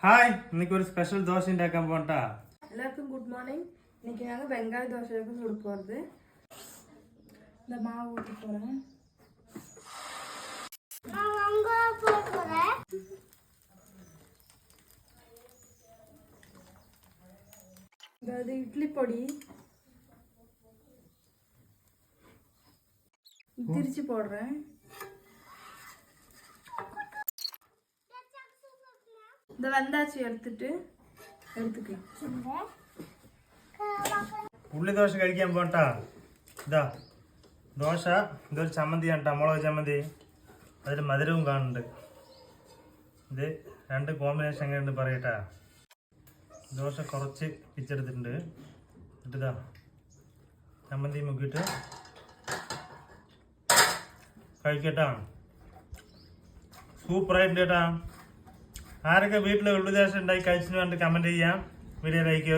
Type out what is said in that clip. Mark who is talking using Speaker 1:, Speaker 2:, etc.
Speaker 1: Hi, இன்னைக்கு ஒரு special dosa ഉണ്ടാക്കാൻ போட்டா.
Speaker 2: எல்லாருக்கும் குட் மார்னிங். இன்னைக்கு நாங்கள் வெங்காய தோசைக்கு சுட போகிறது. இந்த மாவு ஊற்றி போகிறேன். இது இட்லி பொடி திரிச்சு போடுறேன். இந்த வெந்தாச்சி എടുത്തുக்கலாம்.
Speaker 1: ഉള്ളി ദോശ കഴിക്കാൻ പോട്ടാ. ഇതാ ദോശ, ഇതൊരു ചമ്മന്തി കേട്ടാ, മുളക് ചമ്മന്തി. അതിൽ മധുരവും കാണുന്നുണ്ട്. ഇത് രണ്ട് കോമ്പിനേഷൻ എങ്ങനെയുണ്ട് പറയട്ടാ. ദോശ കുറച്ച് പിച്ചെടുത്തിട്ടുണ്ട്. എന്നിട്ടിതാ ചമ്മന്തി മുക്കിയിട്ട് കഴിക്കട്ടാ. സൂപ്പറായിട്ടുണ്ട് കേട്ടാ. ആരൊക്കെ വീട്ടിൽ ഉള്ളി ദോശ ഉണ്ടാക്കി കഴിച്ചിട്ട് കമൻറ്റ് ചെയ്യാം. Video like